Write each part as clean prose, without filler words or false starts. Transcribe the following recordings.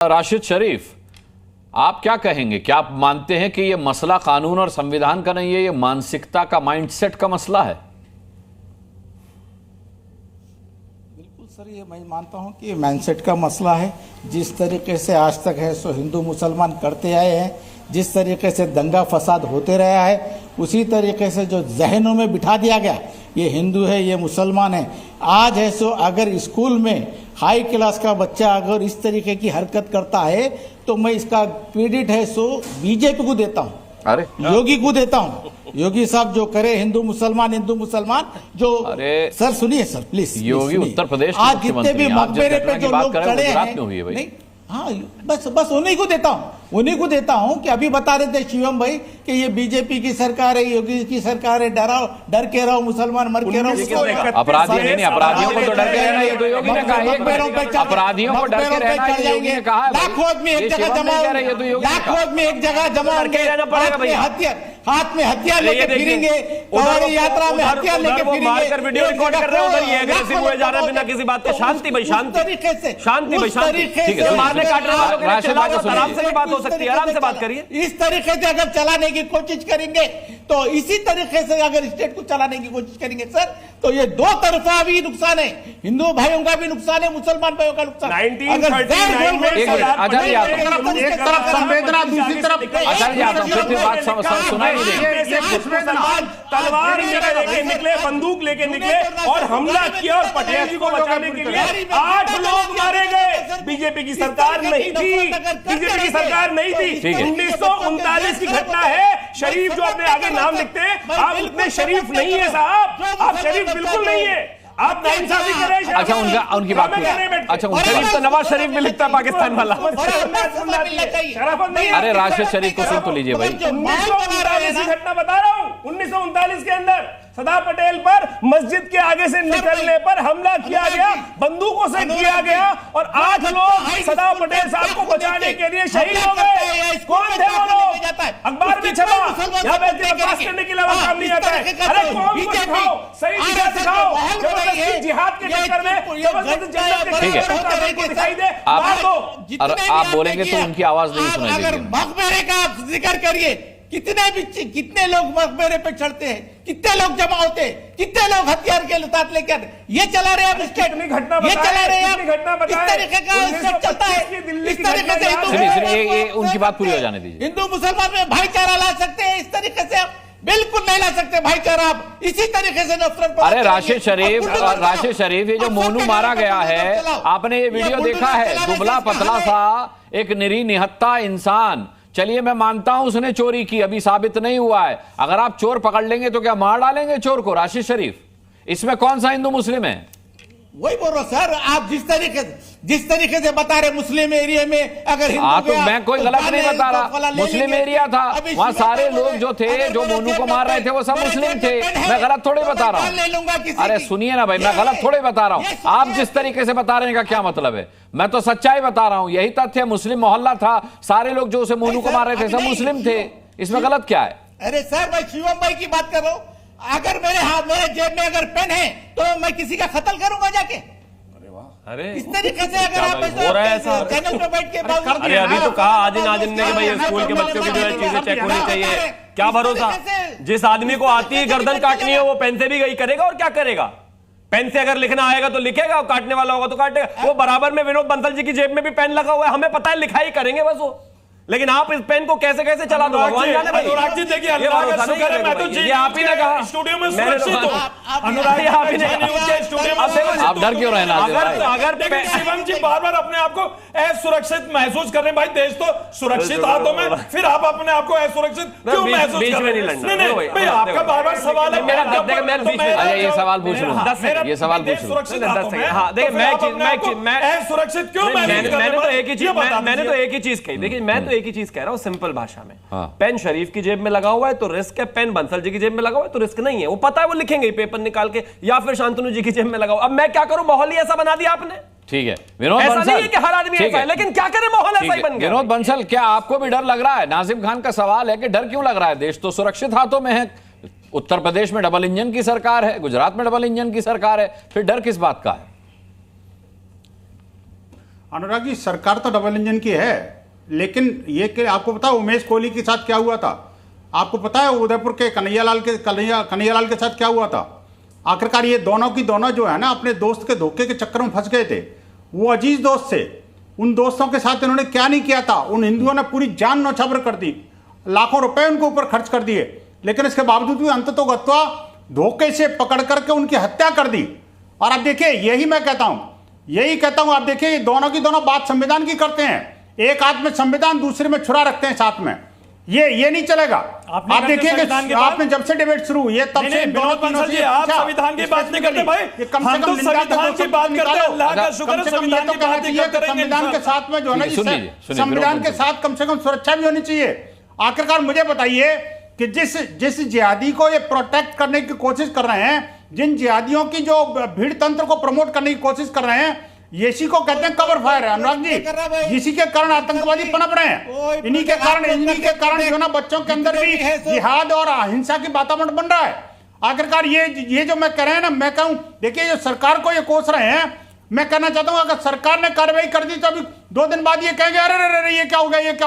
राशिद शरीफ, आप क्या कहेंगे? क्या आप मानते हैं कि यह मसला कानून और संविधान का नहीं है, यह मानसिकता का, माइंडसेट का मसला है? बिल्कुल सर, ये मैं मानता हूं कि माइंडसेट का मसला है। जिस तरीके से आज तक है सो हिंदू मुसलमान करते आए हैं, जिस तरीके से दंगा फसाद होते रहा है, उसी तरीके से जो जहनों में बिठा दिया गया ये हिंदू है ये मुसलमान है। आज है सो अगर स्कूल में हाई क्लास का बच्चा अगर इस तरीके की हरकत करता है तो मैं इसका क्रेडिट है सो बीजेपी को देता हूँ, अरे योगी को देता हूँ। योगी साहब जो करे हिंदू मुसलमान जो सर सुनिए सर प्लीज, योगी उत्तर प्रदेश आज जितने भी मकबरे पे जो लोग चढ़े हैं नहीं, हाँ बस उन्हीं को देता हूँ कि अभी बता रहे थे शिवम भाई कि ये बीजेपी की सरकार है, योगी की सरकार है, डर के रहो मुसलमान, मर के रहो। अपराधियों को तो डर के रहना, ये तो योगी ने कहा। अपराधियों को डर के रहना योगी ने कहा। लाखों आदमी एक जगह जमा होंगे, हाथ में हथियार लेके फिरेंगे, पहाड़ी यात्रा में हथियार लेके फिरेंगे, वीडियो रिकॉर्ड कर रहे हैं उधर, ये एग्रेसिव हुए जा रहे हैं बिना किसी बात के। शांति भाई शांति, शांति भाई शांति। मारने काटने वालों के लिए चिल्लाओ तो आराम से बात हो सकती है, आराम से बात करिए। इस तरीके से अगर चलाने की कोशिश करेंगे तो इसी तरीके से अगर स्टेट को चलाने की कोशिश करेंगे सर तो ये दो तरफा भी नुकसान है, हिंदू भाइयों का भी नुकसान है, मुसलमान भाइयों का नुकसान। 1939 में एक तरफ संवेदना, दूसरी तरफ तलवार लेके निकले, बंदूक लेके निकले और हमला किया और पटेल जी को बचाने के लिए 8 लोग मारे गए। बीजेपी की सरकार नहीं थी, बीजेपी की सरकार नहीं थी। 1939 की घटना है। शरीफ जो अपने आगे नाम लिखते हैं, आप उतने शरीफ नहीं है साहब, आप शरीफ बिल्कुल नहीं है, आप नाइंसाफी कर रहे हैं। अच्छा उनकी बात करें। अच्छा शरीफ तो नवाज शरीफ भी लिखता है पाकिस्तान वाला। अरे राशिद शरीफ को सुन तो लीजिए भाई। 1939 की घटना बता रहा हूँ। 1939 के अंदर सरदार पटेल पर मस्जिद के आगे से निकलने पर हमला किया गया, बंदूकों से किया गया और 8 लोग सरदार पटेल साहब को बचाने के लिए शहीद हो गए। कौन थे वो लोग? अखबार में छपा, यहाँ पे बर्दाश्त करने के अलावा काम नहीं आता है। अरे कौन को सिखाओ, सही जगह सिखाओ। जबरदस्ती जिहाद के चक्कर में, जबरदस्ती जन्नत के चक्कर में दिखाई दे। आप बोलेंगे तो उनकी आवाज नहीं सुनाई देगी। अगर मकबरे का आप जिक्र करिए, कितने लोग मकबरे पे चढ़ते हैं, कितने लोग जमा होते हैं, कितने लोग हथियार के साथ लेकर ये चला रहे हैं स्टेट, ये चला रहे हैं। इस तरीके का चलता है, इस तरीके से ये उनकी बात पूरी हो जाने दीजिए। हिंदू मुसलमान में भाईचारा ला सकते हैं, इस तरीके से आप बिल्कुल नहीं ला सकते भाईचारा। आप इसी तरीके से नफरत। अरे राशिद शरीफ ये जो मोनू मारा गया है, आपने ये वीडियो देखा है? दुबला पतला सा एक निहत्था इंसान। चलिए मैं मानता हूं उसने चोरी की, अभी साबित नहीं हुआ है। अगर आप चोर पकड़ लेंगे तो क्या मार डालेंगे चोर को? राशिद शरीफ, इसमें कौन सा हिंदू मुस्लिम है? वही बोल रहा सर, आप जिस तरीके से बता रहे मुस्लिम एरिया में अगर तो मैं कोई गलत नहीं बता रहा। मुस्लिम एरिया था, वहां सारे लोग जो थे जो मोनू को मार रहे थे वो सब मुस्लिम थे। मैं गलत थोड़े बता रहा हूँ। अरे सुनिए ना भाई, मैं गलत थोड़े बता रहा हूँ। आप जिस तरीके से बता रहे हैं का क्या मतलब है? मैं तो सच्चाई बता रहा हूँ, यही तथ्य। मुस्लिम मोहल्ला था, सारे लोग जो उसे मोनू को मार रहे थे सब मुस्लिम थे, इसमें गलत क्या है? अरे सर मैं शिवम भाई की बात कर रहा हूँ। अगर मेरे जेब में अगर पेन है तो मैं किसी का कत्ल करूंगा जाके? अरे इस तरीके से अगर आप हो रहा है सर, चैनल पे बैठ के अरे अभी तो कहा आदिन ने कि भाई स्कूल के बच्चों की जो है चीजें चेक होनी चाहिए। क्या भरोसा, जिस आदमी को आती है गर्दन काटनी है वो पेन से भी गई करेगा और क्या करेगा? पेन से अगर लिखना आएगा तो लिखेगा और काटने वाला होगा तो काटेगा। वो बराबर में विनोद बंसल जी की जेब में भी पेन लगा हुआ है, हमें पता है लिखाई करेंगे बस वो। लेकिन आप इस पेन को कैसे चला दो भगवान जाने भाई। अनुराग जी देखिए, अल्लाह का शुक्र है मैं तो ये आप ही ने कहा स्टूडियो में सुरक्षित हूं। अनुराग आप ही ने स्टूडियो में आप डर क्यों रहे ना? अगर शिवम जी बार-बार अपने आप को असुरक्षित महसूस कर रहे हैं, भाई देश तो सुरक्षित हाथों में, फिर आप अपने आप को असुरक्षित क्यों महसूस कर रहे हैं? नहीं भाई, आपका बार-बार सवाल है। ये सवाल पूछ लूं, ये सवाल पूछ लूं। हाँ देखिए, मैं असुरक्षित क्यों महसूस कर रहे हैं? मैंने तो एक ही चीज कही। देखिए मैं तो एक ही चीज कह रहा हूं सिंपल भाषा में। पेन शरीफ की जेब में लगा हुआ है तो रिस्क है, पेन बंसल जी की जेब में लगा हुआ है तो रिस्क नहीं है। वो पता है वो लिखेंगे पेपर निकाल के, या फिर शांतनु जी की जेब में लगा हुआ। अब मैं क्या करूं, माहौल ही ऐसा बना दिया आपने। ठीक है विनोद ऐसा बंसल, नहीं है कि हर आदमी ऐसा है, लेकिन क्या करें माहौल ऐसा ही बन गया। विनोद बंसल, क्या आपको भी डर लग रहा है? नाजिम खान का सवाल है कि डर क्यों लग रहा है? देश तो सुरक्षित हाथों में है। उत्तर प्रदेश में डबल इंजन की सरकार है, गुजरात में डबल इंजन की सरकार है, फिर डर किस बात का है? अनुराग जी, सरकार तो डबल इंजन की है, लेकिन ये कि आपको पता है उमेश कोहली के साथ क्या हुआ था? आपको पता है उदयपुर के कन्हैयालाल के साथ क्या हुआ था? आखिरकार ये दोनों की दोनों जो है ना अपने दोस्त के धोखे के चक्कर में फंस गए थे। वो अजीज दोस्त थे, उन दोस्तों के साथ इन्होंने क्या नहीं किया था। उन हिंदुओं ने पूरी जान नौछावर कर दी, लाखों रुपए उनके ऊपर खर्च कर दिए, लेकिन इसके बावजूद भी अंततोगत्वा धोखे से पकड़ करके उनकी हत्या कर दी। और आप देखिए, यही मैं कहता हूं, आप देखिए, ये दोनों की दोनों बात संविधान की करते हैं। एक हाथ में संविधान, दूसरे में छुरा रखते हैं साथ में। ये नहीं चलेगा। आप देखिए कि आपने जब से डिबेट शुरू हुई है तब से विनोद बंसल जी, आप संविधान की बात नहीं करते भाई, हम तो संविधान की बात करते हैं। अल्लाह का शुक्र है संविधान की बात नहीं करते। संविधान के साथ में जो है ना, संविधान के साथ कम से कम सुरक्षा भी होनी चाहिए। आखिरकार मुझे बताइए कि जिस जिहादी को ये प्रोटेक्ट करने की कोशिश कर रहे हैं, जिन जिहादियों की जो भीड़ तंत्र को प्रमोट करने की कोशिश कर रहे हैं, इसी को कहते हैं कवर फायर है अनुराग जी। इसी के कारण आतंकवादी पनप रहे हैं। इन्हीं के कारण जो ना बच्चों के अंदर भी जिहाद और अहिंसा की वातावरण बन रहा है। आखिरकार ये जो मैं कह रहे हैं ना, मैं कहूं, देखिए जो सरकार को ये कोस रहे हैं, मैं कहना चाहता हूं अगर सरकार ने कार्रवाई कर दी तो अभी 2 दिन बाद ये कहेंगे अरे ये क्या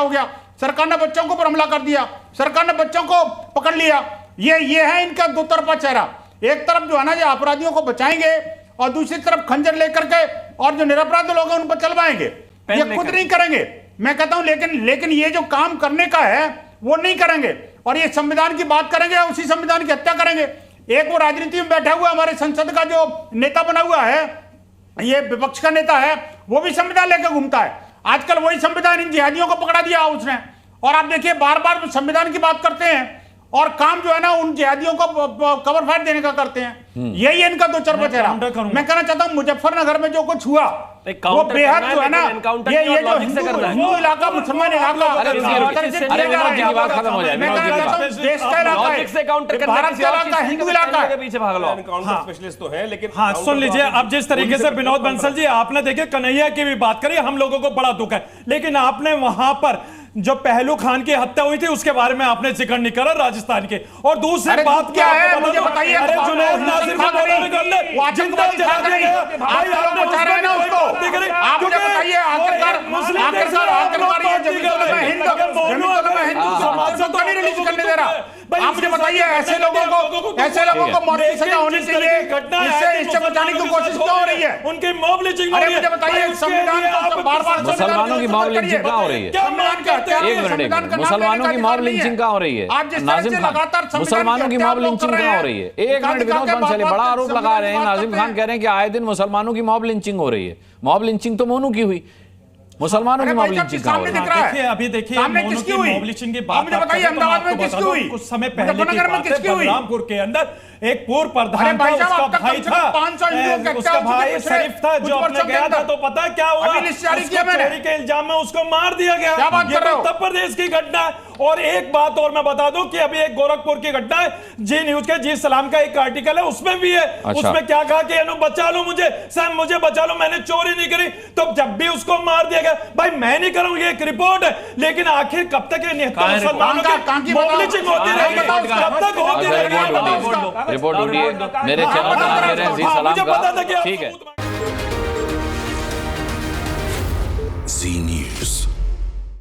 हो गया, सरकार ने बच्चों को पर हमला कर दिया, सरकार ने बच्चों को पकड़ लिया। ये है इनका दो तरफा चेहरा। एक तरफ जो है ना, जो अपराधियों को बचाएंगे और दूसरी तरफ खंजर लेकर के और जो निरपराध लोग हैं उन पर चलवाएंगे। ये खुद नहीं करेंगे, मैं कहता हूं। लेकिन ये जो काम करने का है वो नहीं करेंगे, और ये संविधान की बात करेंगे, उसी संविधान की हत्या करेंगे। एक वो राजनीति में बैठा हुआ हमारे संसद का जो नेता बना हुआ है, ये विपक्ष का नेता है, वो भी संविधान लेकर घूमता है। आजकल वही संविधान इन जिहादियों को पकड़ा दिया उसने। और आप देखिए, बार बार संविधान की बात करते हैं और काम जो है ना उन जिहादियों को कवर फायर देने का करते हैं। यही है इनका दो चरपा चेहरा। मैं कहना चाहता हूं मुजफ्फरनगर में जो कुछ हुआ वो बेहद जो है ना, ये जो हिंदू इलाका, मुसलमान इलाका, देश का इलाका है, भारत का इलाका, हिंदू इलाका है। पीछे भाग लो, काउंटर स्पेशलिस्ट तो है, लेकिन हाँ सुन लीजिए। अब जिस तरीके से विनोद बंसल जी आपने देखिए कन्हैया की भी बात करी, हम लोगों को बड़ा दुख है, लेकिन आपने वहां पर जो पहलू खान की हत्या हुई थी उसके बारे में आपने जिक्र नहीं करा राजस्थान के। और दूसरी बात क्या है मुझे बताइए। अरे जुनैद नासिर को बोला निकलने जिंदा जला दिया भाई, आपने बता रहे हैं ना उसको। आप मुझे बताइए, आखिरकार हिंदू समाज को नहीं रिलीज करने दे रहा। आप मुझे बताइए, ऐसे लोगों को मौत की सजा होनी चाहिए, इससे बचाने की कोशिश क्यों हो रही है? उनकी मॉब लिंचिंग हो रही है। मुझे बताइए, संविधान को बार-बार मुसलमानों की मॉब लिंचिंग कहां हो रही है? एक मिनट, मुसलमानों की मॉब लिंचिंग कहां हो रही है? नाजिम खान, मुसलमानों की मॉब लिंचिंग कहां हो रही है? एक मिनट, विनोद बंसल बड़ा आरोप लगा रहे हैं। नाजिम खान कह रहे हैं कि आए दिन मुसलमानों की मॉब लिंचिंग हो रही है। मॉब लिंचिंग तो मोनू की हुई, मुसलमानों की मॉब लिंचिंग कहां हो रही है? अभी देखिए मोनू की मॉब लिंचिंग की बात बताइए। अहमदाबाद में किसकी हुई? कुछ समय पहले की बात है, बलरामपुर के अंदर एक पूर्व प्रधान था, उसका भाई था, उसका भाई शरीफ था, जो अपने गया था तो पता है क्या हुआ? चोरी के इल्जाम में उसको मार दिया गया। ये उत्तर प्रदेश की घटना है। और एक बात और मैं बता दूं कि अभी एक गोरखपुर की घटना है, जी न्यूज के जी सलाम का एक आर्टिकल है, उसमें भी है। उसमें क्या कहा कि अनु बचा लो मुझे, सर मुझे बचा लो, मैंने चोरी नहीं करी। तो जब भी उसको मार दिया गया, भाई मैं नहीं करूं, ये एक रिपोर्ट है। लेकिन आखिर कब तक ये मुसलमानों की मॉब लिंचिंग होती रहेगी? कब तक होती रहेगी? रिपोर्ट ढूंढिए, मेरे चैनल का नाम ले रहे हैं जी सलाम का, ठीक है।